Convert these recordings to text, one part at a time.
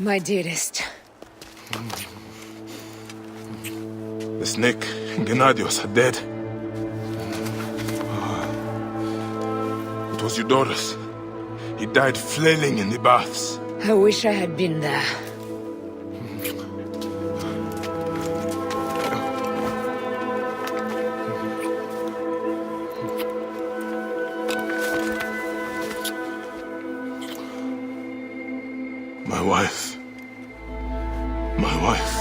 My dearest. The snake and Gennadios are dead. It was Eudorus. He died flailing in the baths. I wish I had been there. My wife. My wife.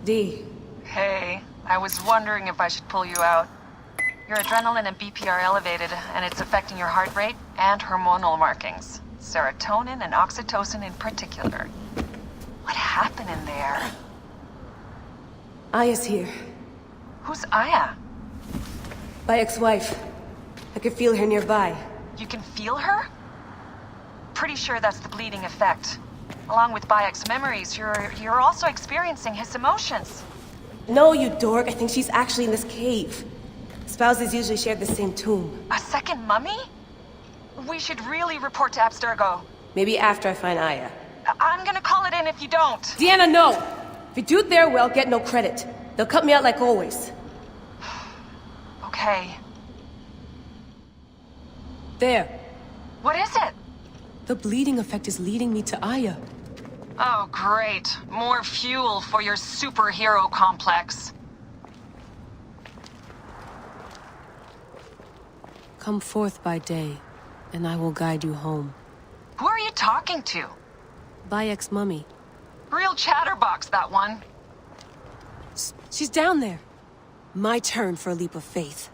D. Hey, I was wondering if I should pull you out. Your adrenaline and BP are elevated, and it's affecting your heart rate and hormonal markings. Serotonin and oxytocin in particular. What happened in there? Aya's here. Who's Aya? My ex-wife. I could feel her nearby. You can feel her? Pretty sure that's the bleeding effect. Along with Bayek's memories, you're also experiencing his emotions. No, you dork. I think she's actually in this cave. Spouses usually share the same tomb. A second mummy? We should really report to Abstergo. Maybe after I find Aya. I'm gonna call it in if you don't. Deanna, no! If you do it there, well, get no credit. They'll cut me out like always. Okay. There. What is it? The bleeding effect is leading me to Aya. Oh, great. More fuel for your superhero complex. Come forth by day, and I will guide you home. Who are you talking to? Bayek's mummy. Real chatterbox, that one. She's down there. My turn for a leap of faith.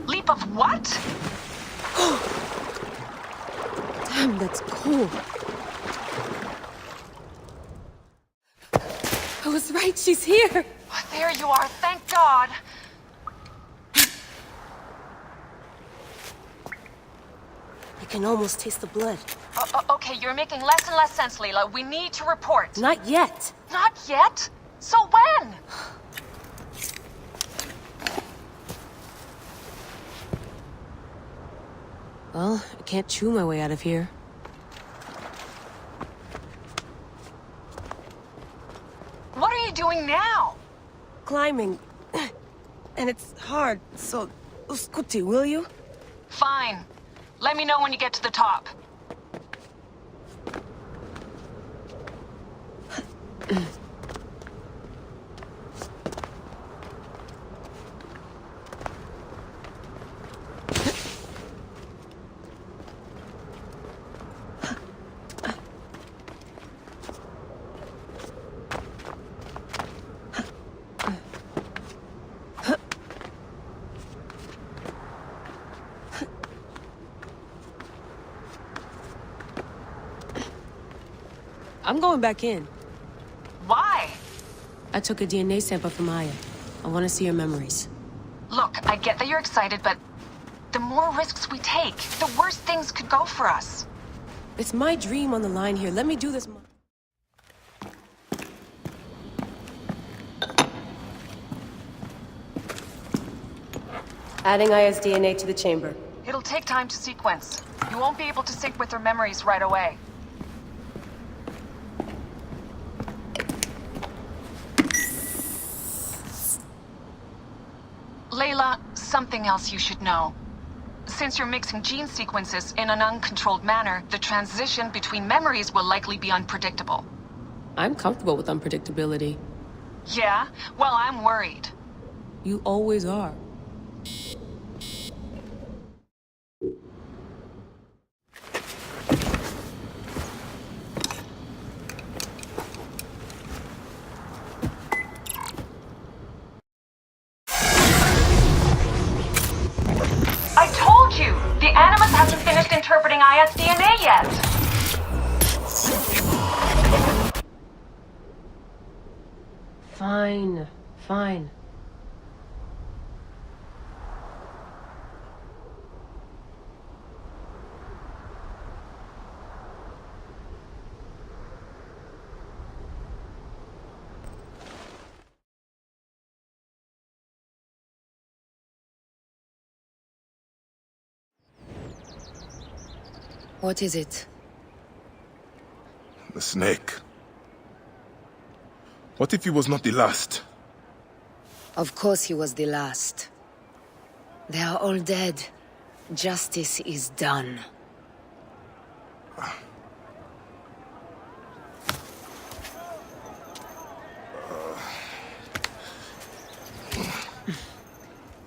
Leap of what? Damn, that's cool. I was right, she's here! Oh, there you are, thank God. I can almost taste the blood. Okay, you're making less and less sense, Leila. We need to report. Not yet. Not yet? So when? Well, I can't chew my way out of here. What are you doing now? Climbing. And it's hard, so... Scuti, will you? Fine. Let me know when you get to the top. I'm going back in. Why? I took a DNA sample from Aya. I want to see her memories. Look, I get that you're excited, but the more risks we take, the worse things could go for us. It's my dream on the line here. Let me do this. Adding Aya's DNA to the chamber. It'll take time to sequence. You won't be able to sync with her memories right away. Layla, something else you should know. Since you're mixing gene sequences in an uncontrolled manner, the transition between memories will likely be unpredictable. I'm comfortable with unpredictability. Yeah? Well, I'm worried. You always are. I told you! The Animus hasn't finished interpreting Aya's DNA yet. Fine, fine. What is it? The snake. What if he was not the last? Of course he was the last. They are all dead. Justice is done.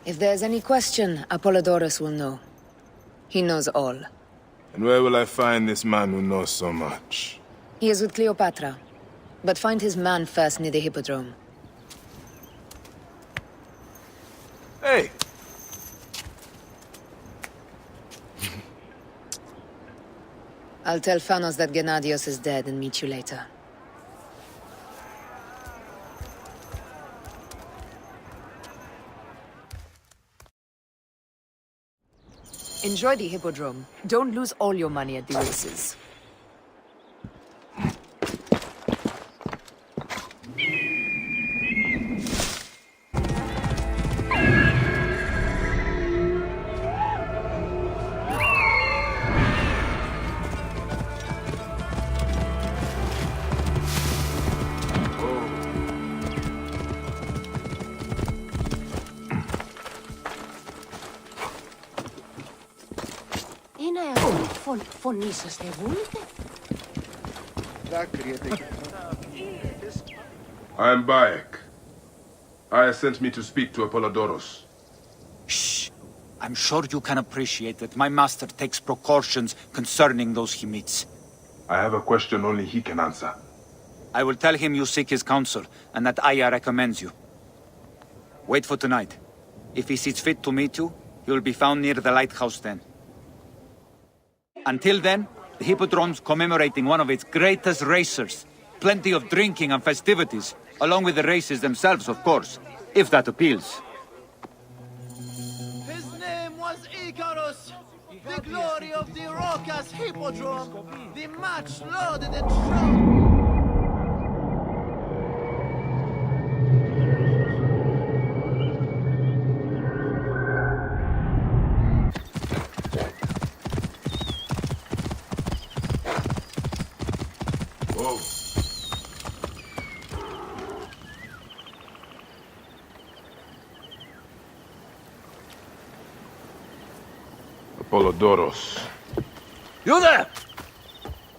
If there's any question, Apollodorus will know. He knows all. And where will I find this man who knows so much? He is with Cleopatra. But find his man first near the Hippodrome. Hey! I'll tell Phanos that Gennadios is dead and meet you later. Enjoy the Hippodrome. Don't lose all your money at the races. Φωνήσας διαβούλευτε. I am Bayek. Aya sent me to speak to Apollodorus. Shh. I'm sure you can appreciate that my master takes precautions concerning those he meets. I have a question only he can answer. I will tell him you seek his counsel, and that Aya recommends you. Wait for tonight. If he sees fit to meet you, he will be found near the lighthouse then. Until then, the Hippodrome's commemorating one of its greatest racers. Plenty of drinking and festivities, along with the races themselves, of course, if that appeals. His name was Icarus, the glory of the Raucous Hippodrome, the match loaded and strong. Whoa. Apollodorus. You there!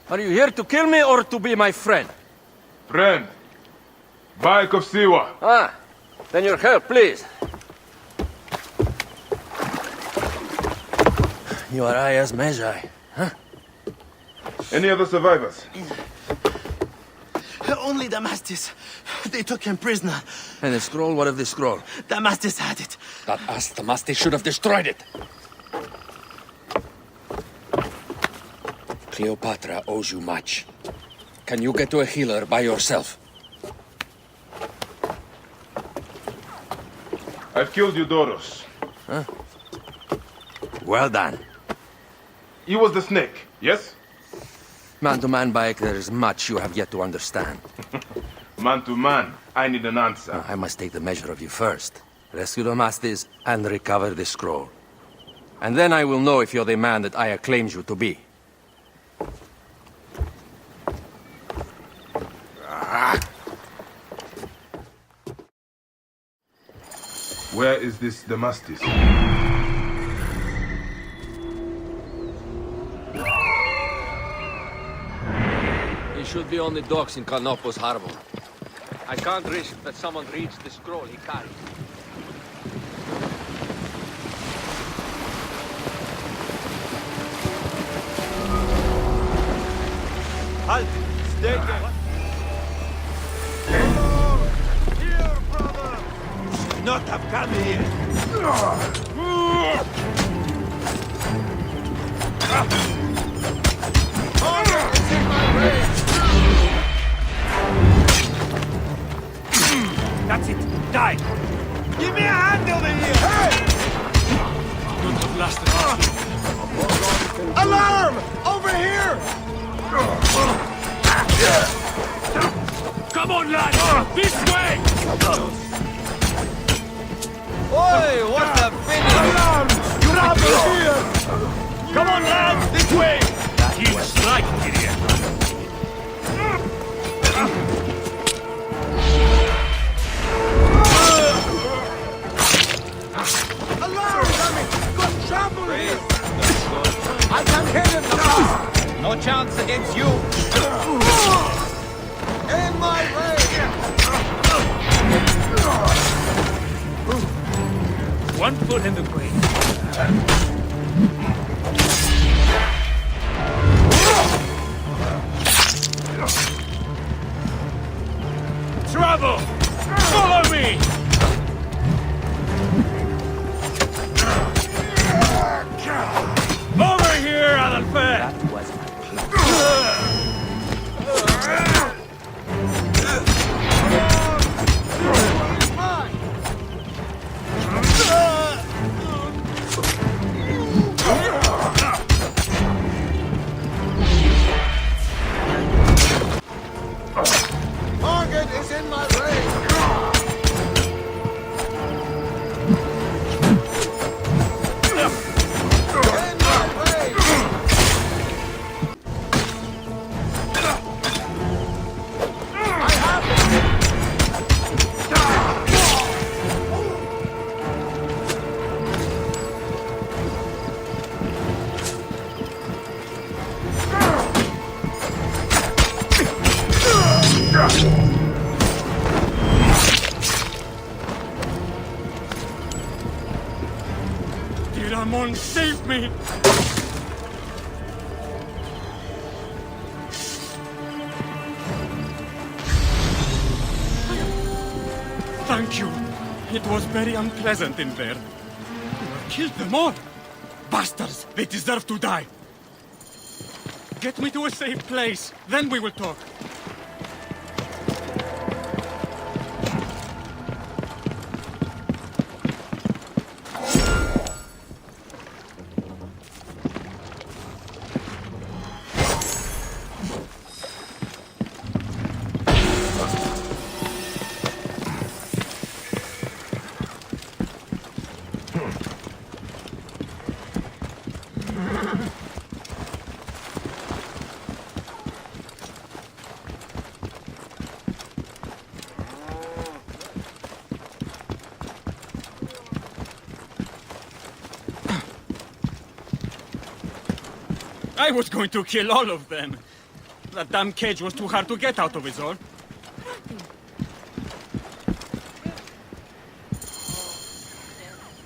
Are you here to kill me or to be my friend? Friend. Bayek of Siwa. Ah, then your help, please. You are Aya's Magi, huh? Any other survivors? Only Damastis. They took him prisoner. And the scroll, what of the scroll? Damastis had it. That ass Damastis should have destroyed it. Cleopatra owes you much. Can you get to a healer by yourself? I've killed Eudorus. Huh? Well done. He was the snake, yes? Man to man, Bayek, there is much you have yet to understand. Man to man, I need an answer. I must take the measure of you first. Rescue Damastis and recover the scroll. And then I will know if you're the man that Aya claims you to be. Where is this Damastis? He should be on the docks in Canopus Harbor. I can't risk that someone reads the scroll he carries. Halt! Stay there. Here, brother! You should not have come here. blasted. Alarm! Over here! Come on, lads! This way! Oi, what the finish? Alarm! Grab here! Come on, lads! This way! He's striking here. Alarm! Got trouble here! I can hit him now! No chance against you. In my way! One foot in the grave. Trouble! Follow me! Over here, Adelphe! That was my plan. Target is in my way! In my way! I have it! Diramon, save me! Thank you. It was very unpleasant in there. You have killed them all. Bastards! They deserve to die. Get me to a safe place. Then we will talk. I was going to kill all of them. That damn cage was too hard to get out of, is all.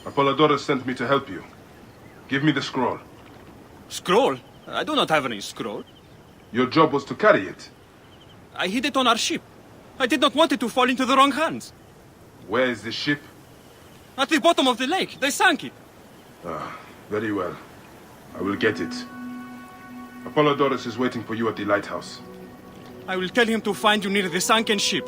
Apollodorus sent me to help you. Give me the scroll. Scroll? I do not have any scroll. Your job was to carry it. I hid it on our ship. I did not want it to fall into the wrong hands. Where is the ship? At the bottom of the lake. They sank it. Very well. I will get it. Apollodorus is waiting for you at the lighthouse. I will tell him to find you near the sunken ship.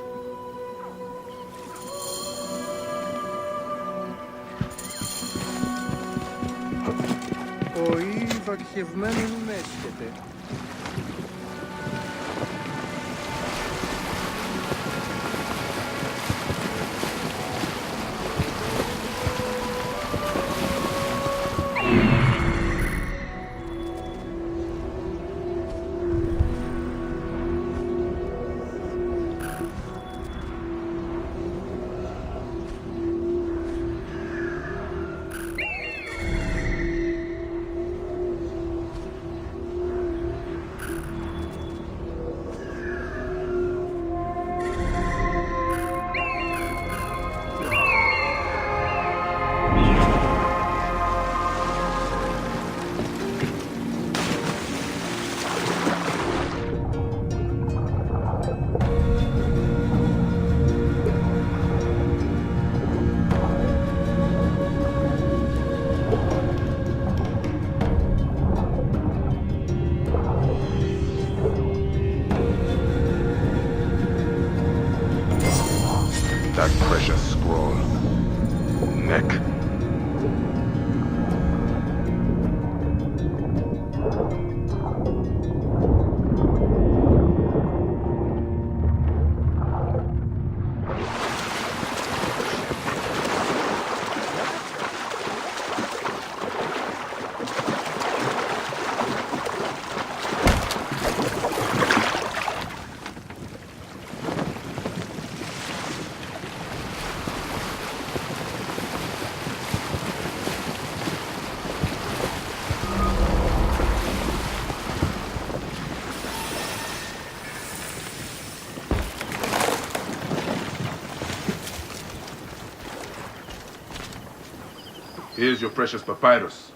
here's your precious papyrus.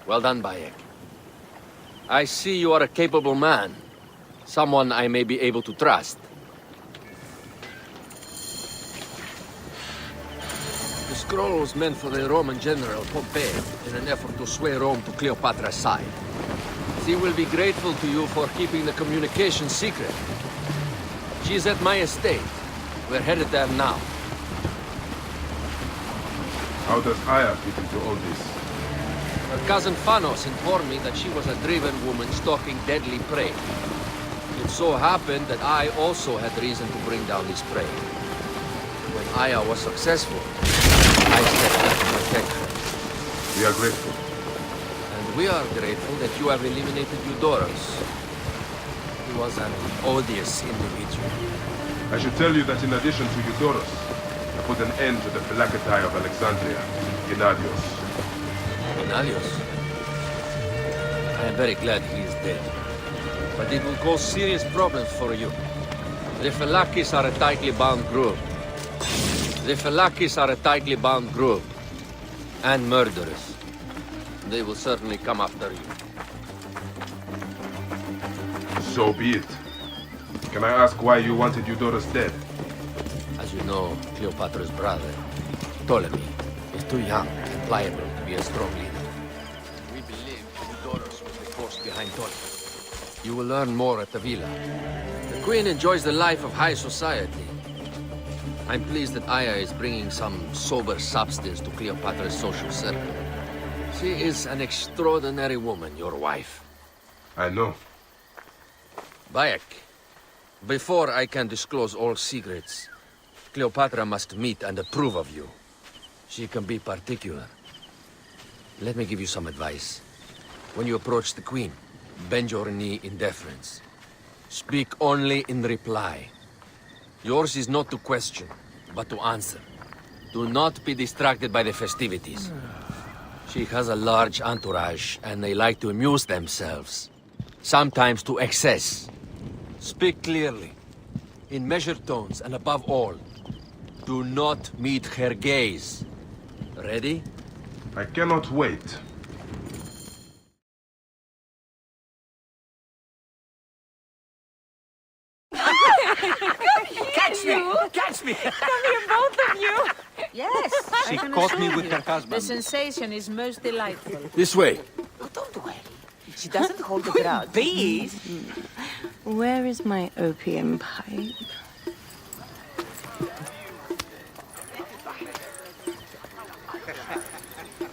Well done, Bayek. I see you are a capable man. Someone I may be able to trust. The scroll was meant for the Roman general Pompey in an effort to sway Rome to Cleopatra's side. She will be grateful to you for keeping the communication secret. She's at my estate. We're headed there now. How does Aya fit into all this? Her cousin Phanos informed me that she was a driven woman stalking deadly prey. It so happened that I also had reason to bring down this prey. When Aya was successful, I stepped in to protect her. We are grateful. And we are grateful that you have eliminated Eudorus. He was an odious individual. I should tell you that in addition to Eudorus, I put an end to the Philaketae of Alexandria, Gennadios. Gennadios? I am very glad he is dead. But it will cause serious problems for you. The Phylakes are a tightly bound group. The Phylakes are a tightly bound group. And murderers. They will certainly come after you. So be it. Can I ask why you wanted Eudorus dead? As you know, Cleopatra's brother, Ptolemy, is too young and pliable to be a strong leader. We believe Eudorus was the force behind Ptolemy. You will learn more at the villa. The Queen enjoys the life of high society. I'm pleased that Aya is bringing some sober substance to Cleopatra's social circle. She is an extraordinary woman, your wife. I know. Bayek, before I can disclose all secrets, Cleopatra must meet and approve of you. She can be particular. Let me give you some advice. When you approach the Queen, bend your knee in deference. Speak only in reply. Yours is not to question, but to answer. Do not be distracted by the festivities. She has a large entourage, and they like to amuse themselves. Sometimes to excess. Speak clearly, in measured tones, and above all, do not meet her gaze. Ready? I cannot wait. Catch me! Catch me! Come here, both of you. Yes. She caught me with her husband. The sensation is most delightful. This way. Oh, don't worry. She doesn't hold the ground. Please. Where is my opium pipe?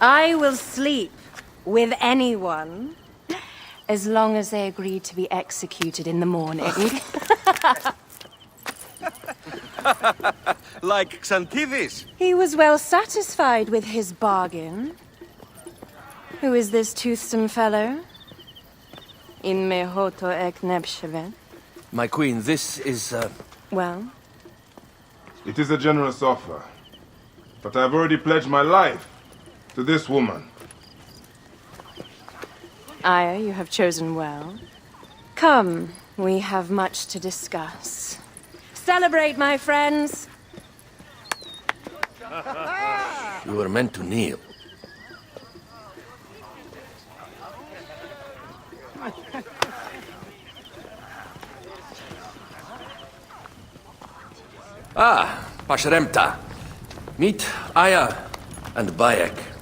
I will sleep with anyone as long as they agree to be executed in the morning. Like Xanthides. He was well satisfied with his bargain. Who is this toothsome fellow? In mehoto ek nebshevet. My queen, this is, Well? It is a generous offer. But I've already pledged my life to this woman. Aya, you have chosen well. Come, we have much to discuss. Celebrate, my friends! you were meant to kneel. Ah, Pashremta. Meet Aya and Bayek.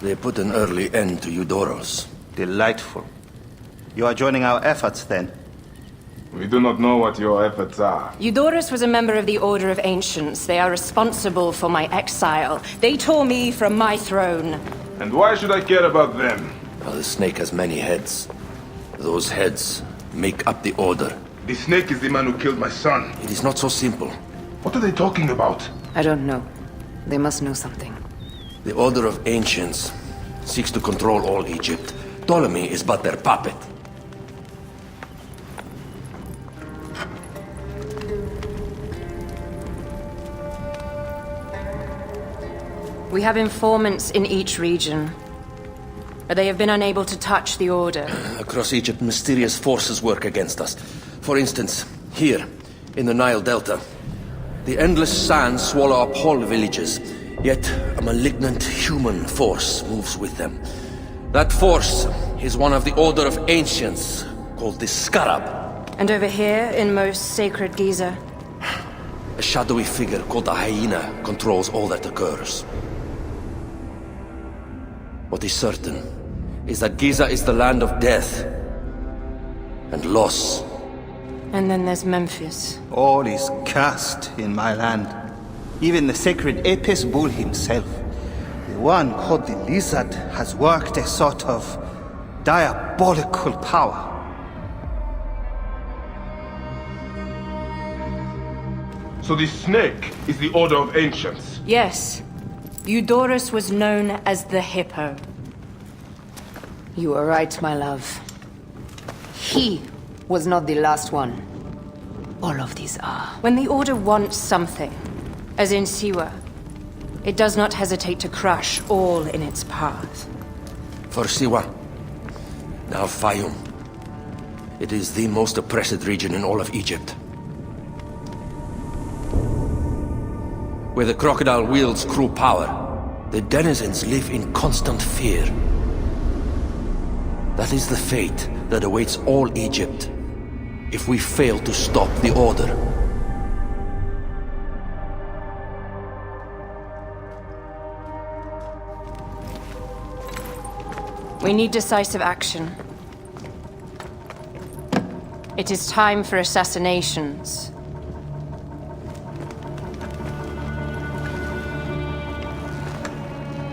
They put an early end to Eudorus. Delightful. You are joining our efforts, then? We do not know what your efforts are. Eudorus was a member of the Order of Ancients. They are responsible for my exile. They tore me from my throne. And why should I care about them? Well, the snake has many heads. Those heads make up the Order. The snake is the man who killed my son. It is not so simple. What are they talking about? I don't know. They must know something. The Order of Ancients seeks to control all Egypt. Ptolemy is but their puppet. We have informants in each region. But they have been unable to touch the Order. Across Egypt, mysterious forces work against us. For instance, here, in the Nile Delta, the endless sands swallow up whole villages. Yet a malignant human force moves with them. That force is one of the Order of Ancients, called the Scarab. And over here, in most sacred Giza? A shadowy figure called the Hyena controls all that occurs. What is certain is that Giza is the land of death and loss. And then there's Memphis. All is cursed in my land. Even the sacred Apis bull himself. The one called the Lizard has worked a sort of diabolical power. So the snake is the Order of Ancients. Yes. Eudorus was known as the Hippo. You are right, my love. He was not the last one. All of these are. When the Order wants something, as in Siwa, it does not hesitate to crush all in its path. For Siwa, now Fayum. It is the most oppressed region in all of Egypt. Where the crocodile wields cruel power, the denizens live in constant fear. That is the fate that awaits all Egypt if we fail to stop the Order. We need decisive action. It is time for assassinations.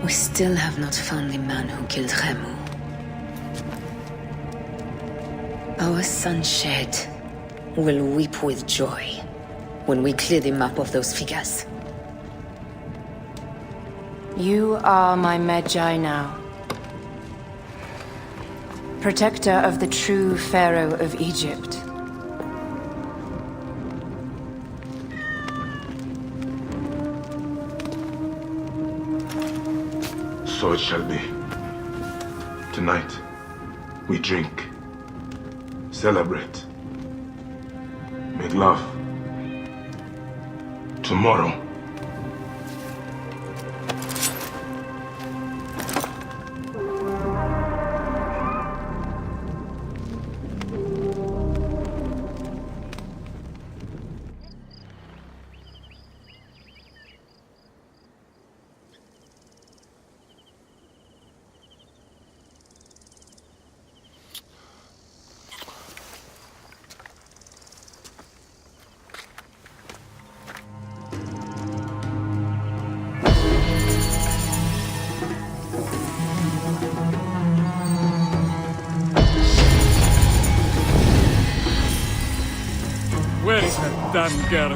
We still have not found the man who killed Khemu. Our son Shed will weep with joy when we clear the map of those figures. You are my Medjay now. Protector of the true Pharaoh of Egypt. So it shall be. Tonight, we drink, celebrate, make love. Tomorrow, Where is that damn girl?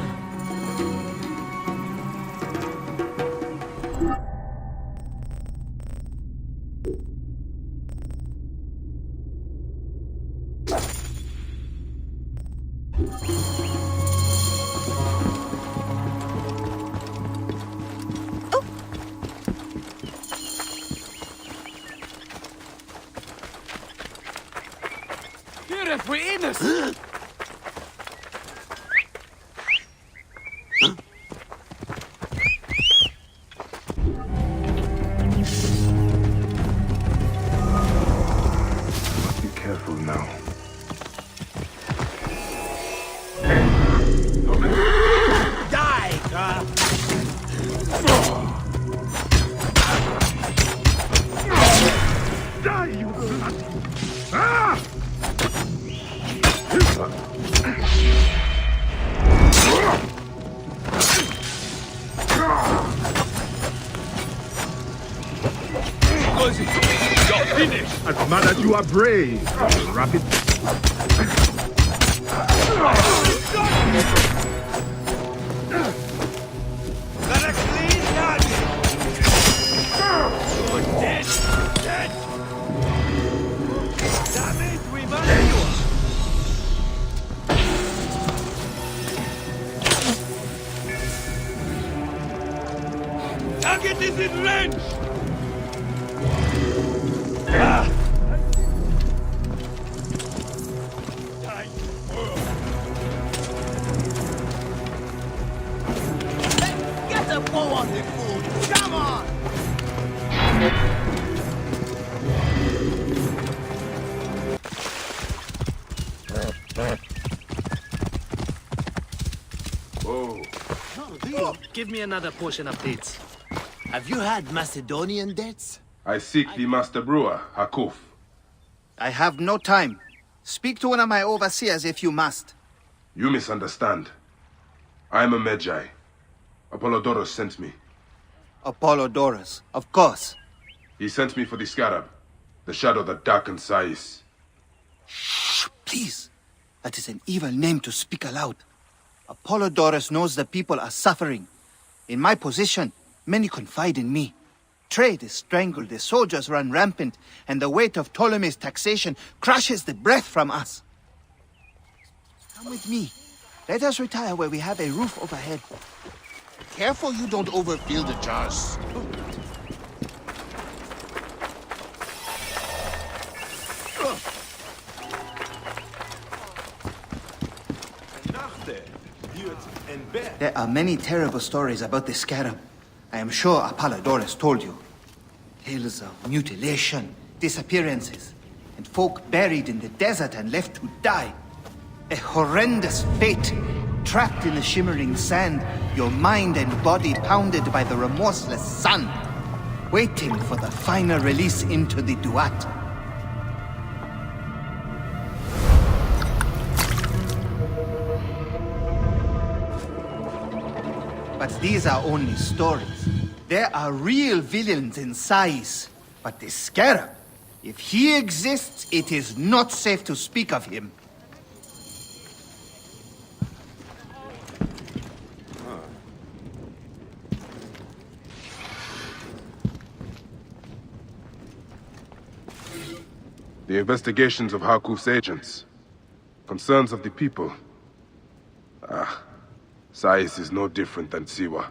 Here if we in us! be careful now. Die, you bloody... Ah! You're finished! As mad as you are brave, rapid. Target is in range! Get the bow on the food! give me another portion of dates. Have you had Macedonian dates? I seek the master brewer, Hakuf. I have no time. Speak to one of my overseers if you must. You misunderstand. I am a Magi. Apollodorus sent me. Apollodorus, of course. He sent me for the scarab, the shadow that darkens Sais. Shh, please. That is an evil name to speak aloud. Apollodorus knows the people are suffering. In my position, many confide in me. Trade is strangled, the soldiers run rampant, and the weight of Ptolemy's taxation crushes the breath from us. Come with me. Let us retire where we have a roof overhead. Careful you don't overfill the jars. There are many terrible stories about the scarab. I am sure Apollodorus told you. Tales of mutilation, disappearances, and folk buried in the desert and left to die. A horrendous fate, trapped in the shimmering sand, your mind and body pounded by the remorseless sun, waiting for the final release into the Duat. But these are only stories. There are real villains in Sais. But the Scarab, if he exists, it is not safe to speak of him. The investigations of Hakuf's agents. Concerns of the people. Sais is no different than Siwa.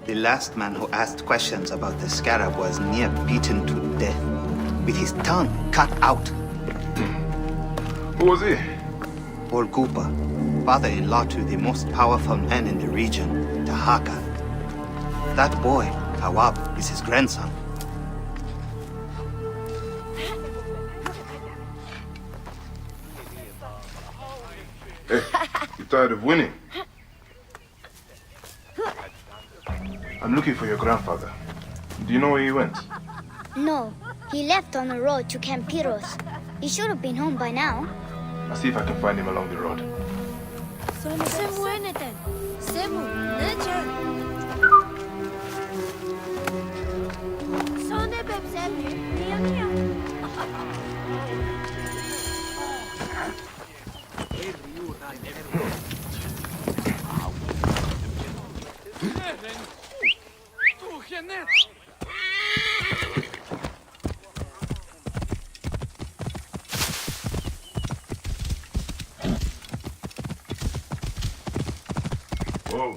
The last man who asked questions about the scarab was near beaten to death, with his tongue cut out. Who was he? Orgupa, father-in-law to the most powerful man in the region, Tahaka. That boy, Hawab, is his grandson. Hey, you tired of winning? I'm looking for your grandfather. Do you know where he went? No, he left on the road to Camp Pyros. He should have been home by now. I'll see if I can find him along the road. Whoa.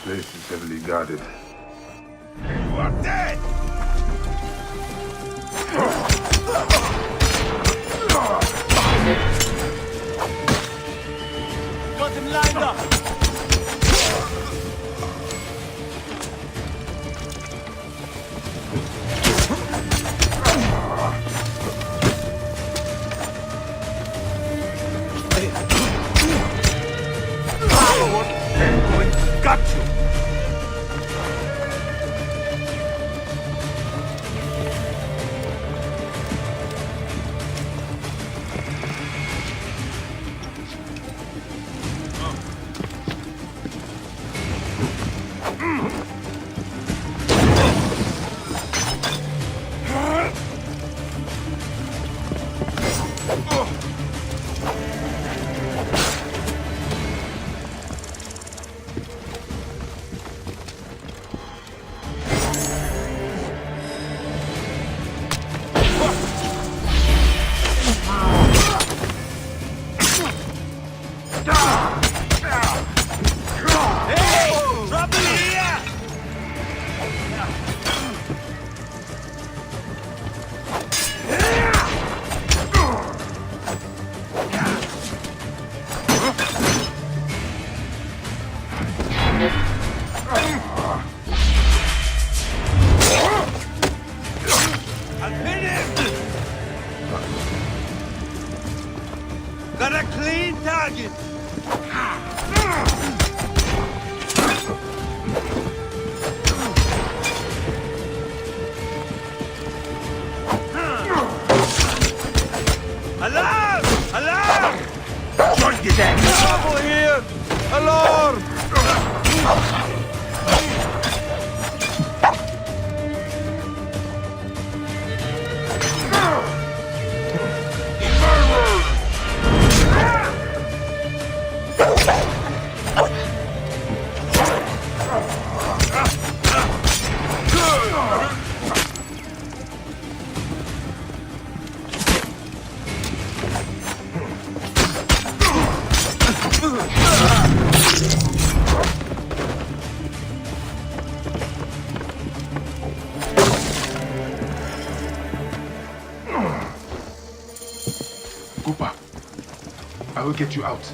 This place is heavily guarded. You are dead! lined up. Got you! Got a clean target. Alarm! Alarm! Join the deck! Trouble here! Alarm! Cooper, I will get you out.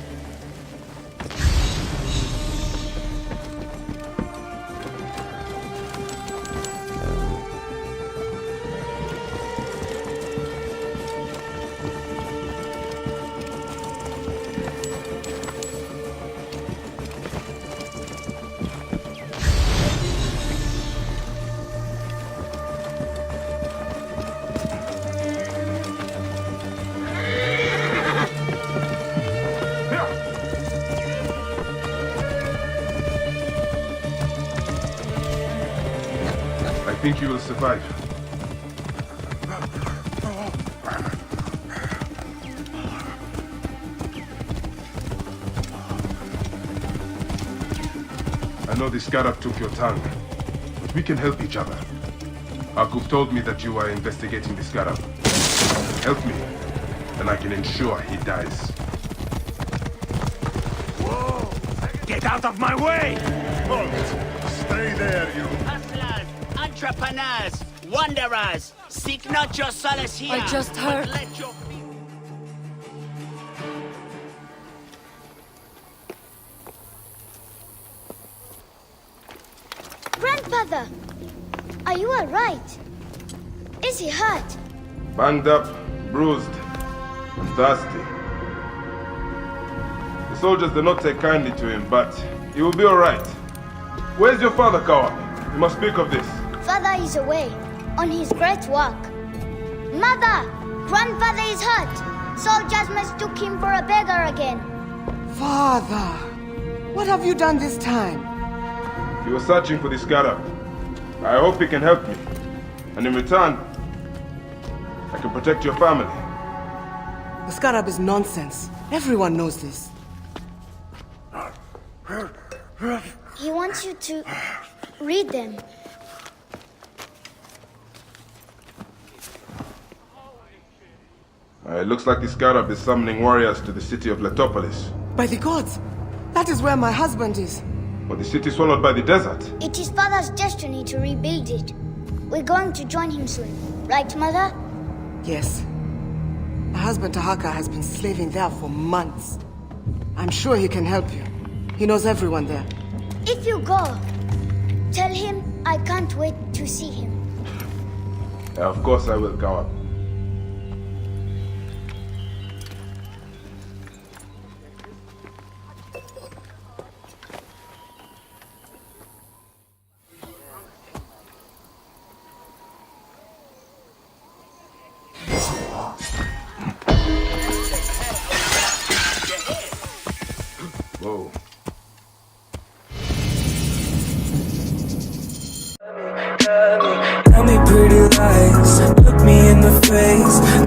I think you will survive. I know the Scarab took your tongue, but we can help each other. Akuf told me that you are investigating the Scarab. Help me, and I can ensure he dies. Whoa! Get out of my way! Halt! Stay there, you. Hustlers, entrepreneurs, wanderers, seek not your solace here. I just heard. but let your Grandfather! Are you alright? Is he hurt? Banged up, bruised, and thirsty. The soldiers do not take kindly to him, but he will be alright. Where's your father, Kawa? You must speak of this. Father is away, on his great work. Mother! Grandfather is hurt! Soldiers mistook him for a beggar again. Father! What have you done this time? He was searching for the Scarab. I hope he can help me. And in return, I can protect your family. The Scarab is nonsense. Everyone knows this. He wants you to read them. It looks like the Scarab is summoning warriors to the city of Letopolis. By the gods! That is where my husband is. But the city swallowed by the desert. It is Father's destiny to rebuild it. We're going to join him soon. Right, Mother? Yes. My husband Tahaka has been slaving there for months. I'm sure he can help you. He knows everyone there. If you go, tell him I can't wait to see him. Of course I will, Coward. Whoa. Tell me pretty lies, look me in the face.